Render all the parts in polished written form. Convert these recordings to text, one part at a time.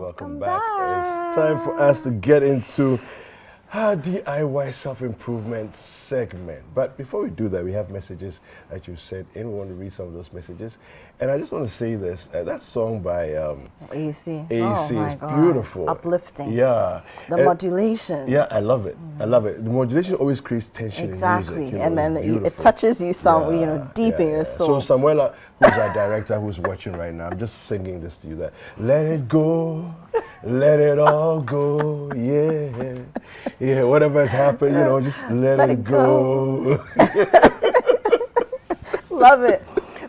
welcome back. It's time for us to get into our DIY self-improvement segment. But before we do that, we have messages that you sent in. We want to read some of those messages. And I just want to say this, that song by AC. is beautiful. It's uplifting. Yeah. The modulation. Yeah, I love it. I love it. The modulation always creates tension exactly. in music. And then it touches you deep in your soul. So Samuela, who's our director, who's watching right now, I'm just singing this to you that let it go, let it all go, yeah. Yeah, whatever has happened, just let it go. Love it.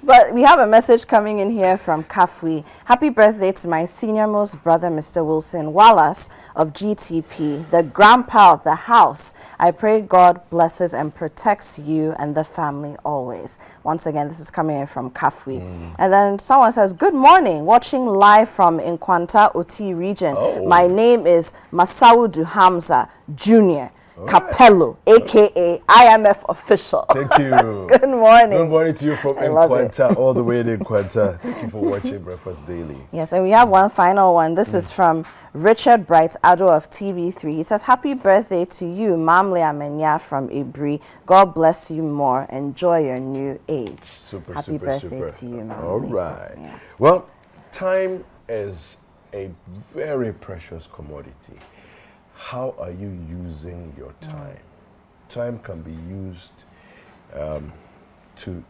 But we have a message coming in here from Kafui. Happy birthday to my senior-most brother, Mr. Wilson Wallace of GTP, the grandpa of the house. I pray God blesses and protects you and the family always. Once again, this is coming in from Kafui. And then someone says, good morning, watching live from Nkwanta Oti region. My name is Masaudu Hamza Jr. Capello, a.k.a. IMF official. Thank you. Good morning. Good morning to you from Nkwanta, all the way to Nkwanta. Thank you for watching Breakfast Daily. Yes, and we have one final one. This is from Richard Bright Ado of TV3. He says, happy birthday to you, Mamle Amenya from Ibri. God bless you more. Enjoy your new age. Happy birthday to you, Mamle. All right. Yeah. Well, time is a very precious commodity. How are you using your time? Time can be used to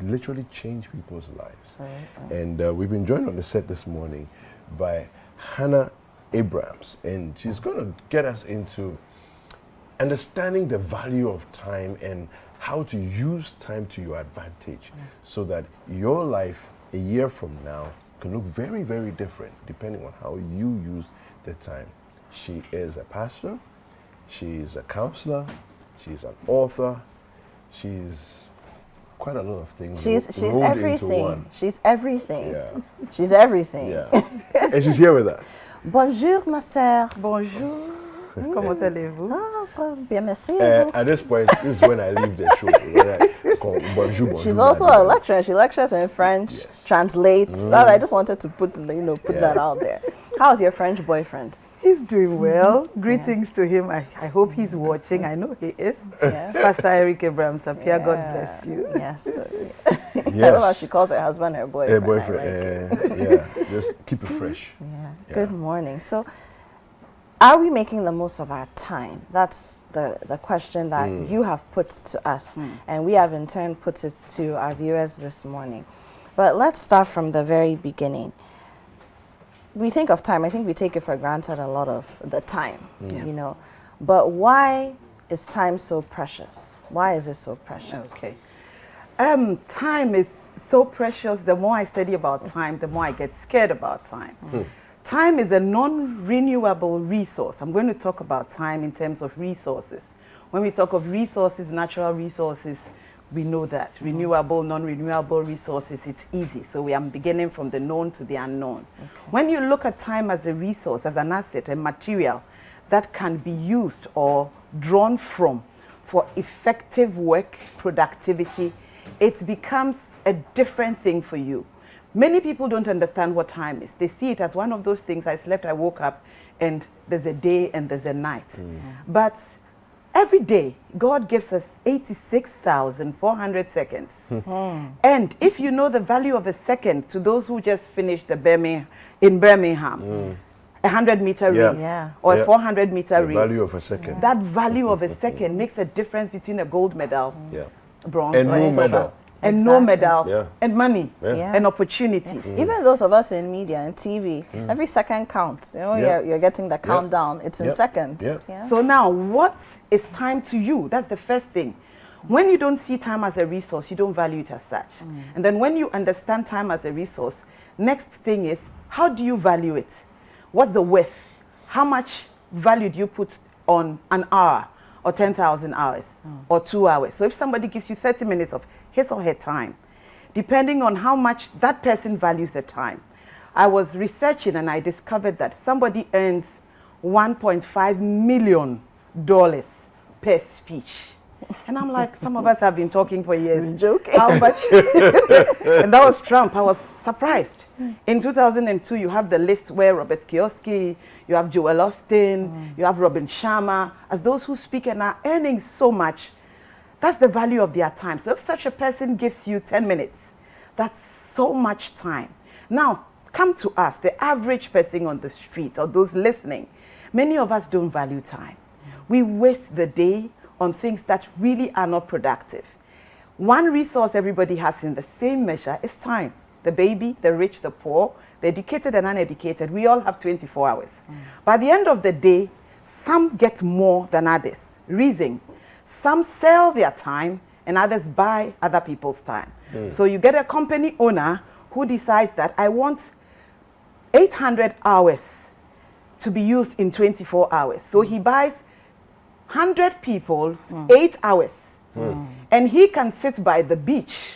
literally change people's lives. And we've been joined on the set this morning by Hannah Abrams, and she's going to get us into understanding the value of time and how to use time to your advantage so that your life a year from now can look very, very different depending on how you use the time. She is a pastor, she's a counselor, she's an author, she's quite a lot of things. She's everything. She's everything. Yeah. She's everything. Yeah. And she's here with us. Bonjour, ma sœur. Bonjour. Comment allez-vous? Bien, merci. At this point, this is when I leave the show. Bonjour. She's also a lecturer. She lectures in French, translates. I just wanted to put that out there. How's your French boyfriend? He's doing well. Greetings to him. I hope he's watching. I know he is. Yeah. Pastor Eric Abrams up here. God bless you. Yes. I love how she calls her husband her boyfriend. Her boyfriend. Yeah. Just keep it fresh. Yeah. Good morning. So, are we making the most of our time? That's the question that you have put to us, and we have in turn put it to our viewers this morning. But let's start from the very beginning. We think of time, I think we take it for granted a lot of the time, But why is time so precious? Why is it so precious? Okay. Time is so precious. The more I study about time, the more I get scared about time. Time is a non-renewable resource. I'm going to talk about time in terms of resources. When we talk of resources, natural resources, we know that. Renewable, non-renewable resources, it's easy. So we are beginning from the known to the unknown. Okay. When you look at time as a resource, as an asset, a material that can be used or drawn from for effective work, productivity, it becomes a different thing for you. Many people don't understand what time is. They see it as one of those things, I slept, I woke up, and there's a day and there's a night. But every day, God gives us 86,400 seconds. And if you know the value of a second, to those who just finished the Birmingham, a 100-meter race or a 400-meter race. The value of a second. That value of a second makes a difference between a gold medal, bronze, and no medal. And no medal, and money, and opportunities. Even those of us in media and TV, every second counts. You're getting the countdown. It's in seconds. So now, what is time to you? That's the first thing. When you don't see time as a resource, you don't value it as such. And then when you understand time as a resource, next thing is, how do you value it? What's the worth? How much value do you put on an hour? Or 10,000 hours, or 2 hours. So if somebody gives you 30 minutes of his or her time, depending on how much that person values the time. I was researching and I discovered that somebody earns $1.5 million per speech. And I'm like, some of us have been talking for years. You're joking. How much? And that was Trump. I was surprised. In 2002, you have the list where Robert Kiyosaki, you have Joel Austin, you have Robin Sharma, as those who speak and are earning so much. That's the value of their time. So if such a person gives you 10 minutes, that's so much time. Now, come to us, the average person on the street or those listening. Many of us don't value time. We waste the day on things that really are not productive. One resource everybody has in the same measure is time. The baby, the rich, the poor, the educated and uneducated, we all have 24 hours. By the end of the day, some get more than others. Reason, some sell their time and others buy other people's time. So you get a company owner who decides that I want 800 hours to be used in 24 hours. So he buys 100 people 8 hours. And he can sit by the beach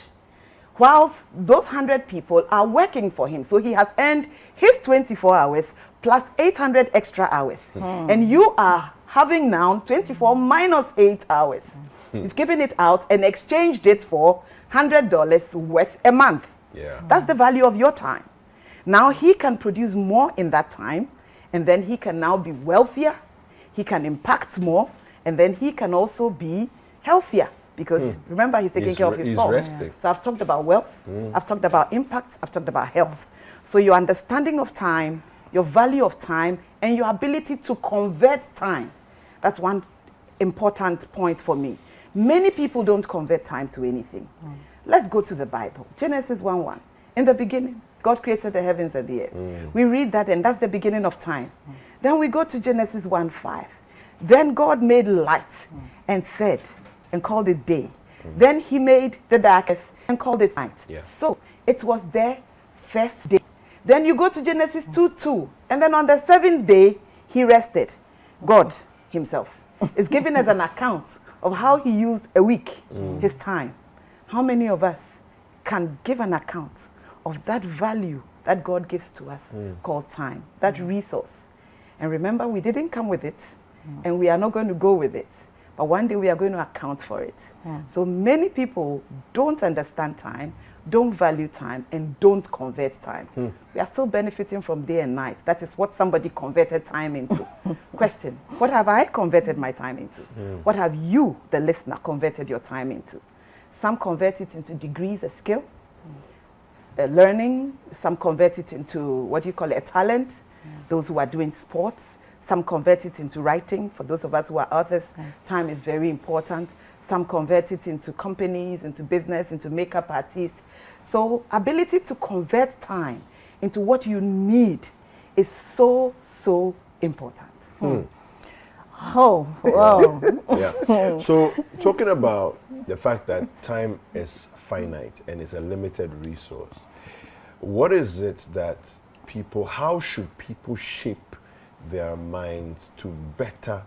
whilst those 100 people are working for him. So he has earned his 24 hours plus 800 extra hours. And you are having now 24 minus 8 hours. You've given it out and exchanged it for $100 worth a month. Yeah. That's the value of your time. Now he can produce more in that time, and then he can now be wealthier, he can impact more, and then he can also be healthier because remember, he's taking care of his health. Resting. So I've talked about wealth, I've talked about impact, I've talked about health. So your understanding of time, your value of time, and your ability to convert time. That's one important point for me. Many people don't convert time to anything. Let's go to the Bible. Genesis 1:1. In the beginning, God created the heavens and the earth. We read that, and that's the beginning of time. Then we go to Genesis 1:5. Then God made light and said, and called it day. Then he made the darkness and called it night. Yeah. So it was their first day. Then you go to Genesis 2:2. And then on the seventh day, he rested. God himself is giving us an account of how he used a week, his time. How many of us can give an account of that value that God gives to us called time, that resource? And remember, we didn't come with it, and we are not going to go with it. But one day we are going to account for it. So many people don't understand time, don't value time, and don't convert time. We are still benefiting from day and night. That is what somebody converted time into. Question, what have I converted my time into? What have you, the listener, converted your time into? Some convert it into degrees, a skill, learning. Some convert it into, what do you call it, a talent. Those who are doing sports. Some convert it into writing. For those of us who are authors, time is very important. Some convert it into companies, into business, into makeup artists. So ability to convert time into what you need is so, so important. Oh, wow. Yeah. So talking about the fact that time is finite and it's a limited resource, what is it that how should people shape their minds to better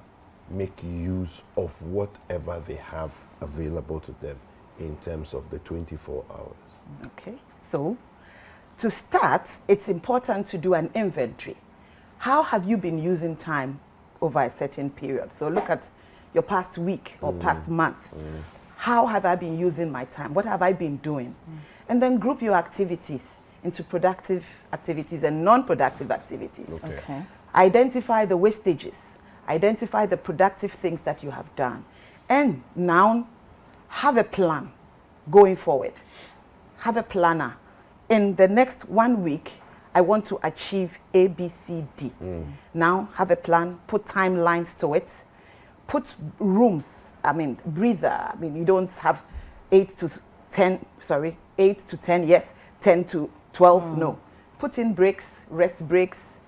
make use of whatever they have available to them in terms of the 24 hours? Okay, so to start, it's important to do an inventory. How have you been using time over a certain period? So look at your past week or past month. How have I been using my time? What have I been doing? And then group your activities into productive activities and non-productive activities. Okay. Identify the wastages. Identify the productive things that you have done. And now have a plan going forward. Have a planner. In the next 1 week, I want to achieve A, B, C, D. Now have a plan, put timelines to it, put rooms, breather. You don't have 8 to 10, yes, 10 to 12, no. Put in breaks, rest breaks,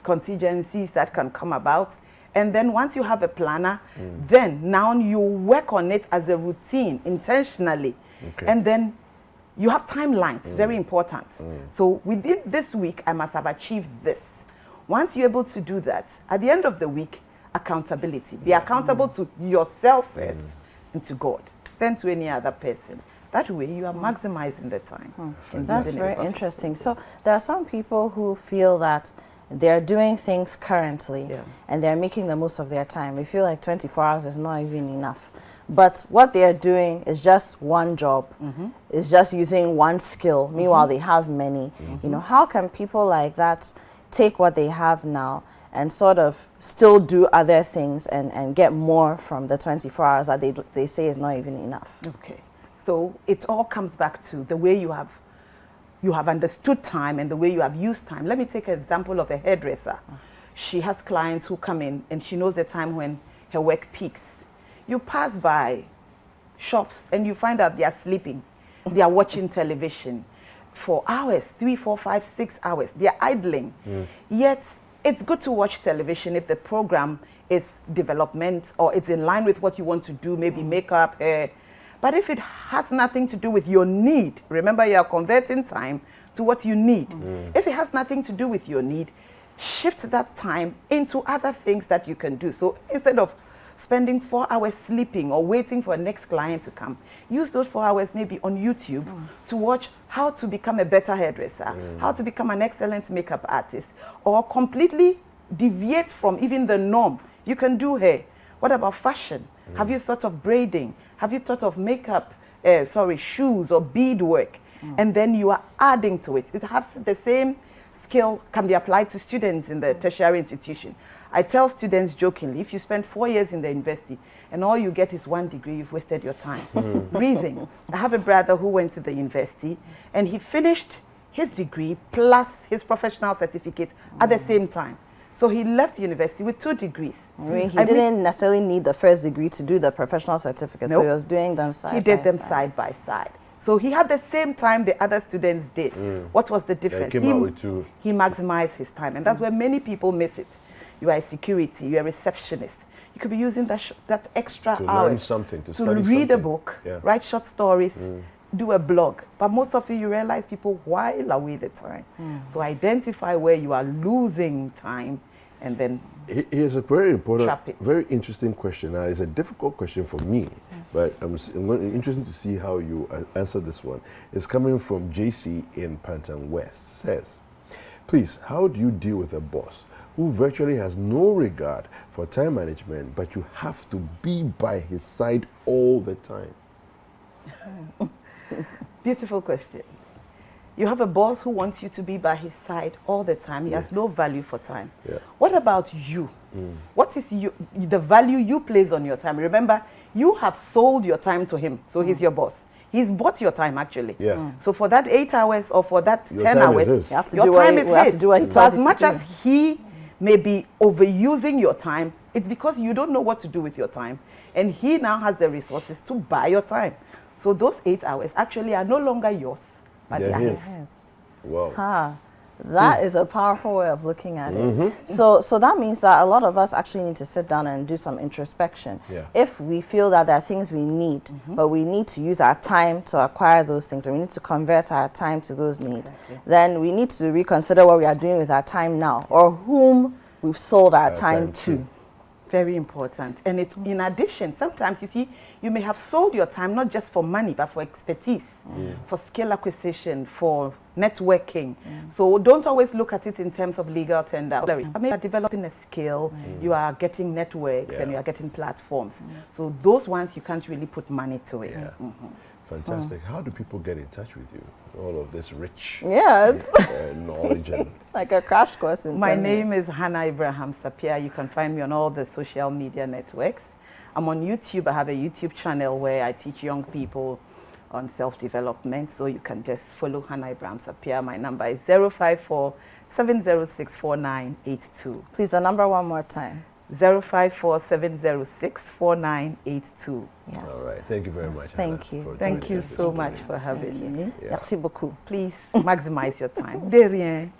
contingencies that can come about. And then once you have a planner, then now you work on it as a routine, intentionally. And then you have timelines, very important. So within this week, I must have achieved this. Once you're able to do that, at the end of the week, accountability. Be accountable to yourself first and to God, then to any other person. That way, you are maximizing the time. That's very interesting. So there are some people who feel that they're doing things currently and they're making the most of their time. They feel like 24 hours is not even enough. but what they are doing is just one job. It's just using one skill. Meanwhile, they have many. You know, how can people like that take what they have now and sort of still do other things and get more from the 24 hours that they say is not even enough? Okay. So it all comes back to the way you have understood time and the way you have used time. Let me take an example of a hairdresser. She has clients who come in and she knows the time when her work peaks. You pass by shops and you find out they are sleeping. They are watching television for hours, 3, 4, 5, 6 hours. They are idling. Yet it's good to watch television if the program is development or it's in line with what you want to do, maybe makeup, hair. But if it has nothing to do with your need, remember you are converting time to what you need. If it has nothing to do with your need, shift that time into other things that you can do. So instead of spending 4 hours sleeping or waiting for a next client to come, use those 4 hours maybe on YouTube to watch how to become a better hairdresser, how to become an excellent makeup artist, or completely deviate from even the norm. You can do hair. What about fashion? Have you thought of braiding? Have you thought of makeup, shoes or beadwork? And then you are adding to it. It has the same skill can be applied to students in the tertiary institution. I tell students jokingly, if you spend 4 years in the university and all you get is 1 degree, you've wasted your time. Reason, I have a brother who went to the university and he finished his degree plus his professional certificate at the same time. So he left university with 2 degrees. I mean, he didn't necessarily need the first degree to do the professional certificate, so he was doing them side by side. He did them side by side. So he had the same time the other students did. What was the difference? He maximized his time, and that's where many people miss it. You are a security, you are a receptionist. You could be using that extra hours to read a book, write short stories, do a blog. But most of you realize people while away the time. So identify where you are losing time and then here's a very important, very interesting question. Now, it's a difficult question for me, but I'm interested to see how you answer this one. It's coming from JC in Pantan West. Says, please, how do you deal with a boss who virtually has no regard for time management, but you have to be by his side all the time? Beautiful question. You have a boss who wants you to be by his side all the time. He has no value for time. What about you? What is the value you place on your time? Remember, you have sold your time to him, so he's your boss. He's bought your time, actually. So for that 8 hours or for that 10 hours, your time is his. So as much as he may be overusing your time, it's because you don't know what to do with your time. And he now has the resources to buy your time. So those 8 hours actually are no longer yours, but they are his. Wow. That is a powerful way of looking at it. So that means that a lot of us actually need to sit down and do some introspection. If we feel that there are things we need, but we need to use our time to acquire those things, or we need to convert our time to those needs, then we need to reconsider what we are doing with our time now, or whom we've sold our time to. Very important. And in addition, sometimes you see, you may have sold your time not just for money, but for expertise, for skill acquisition, for networking. So don't always look at it in terms of legal tender. I mean, you are developing a skill, you are getting networks, and you are getting platforms. So those ones, you can't really put money to it. Fantastic. How do people get in touch with you? All of this rich knowledge. And like a crash course in My name is Hannah Abraham Sapia. You can find me on all the social media networks. I'm on YouTube. I have a YouTube channel where I teach young people on self-development. So you can just follow Hannah Abraham Sapia. My number is 054-706-4982. Please, the number one more time. 054-706-4982. Yes. All right. Thank you very much. Thank Hannah, you. Thank you so much for having me. Merci beaucoup. Please maximize your time. De rien.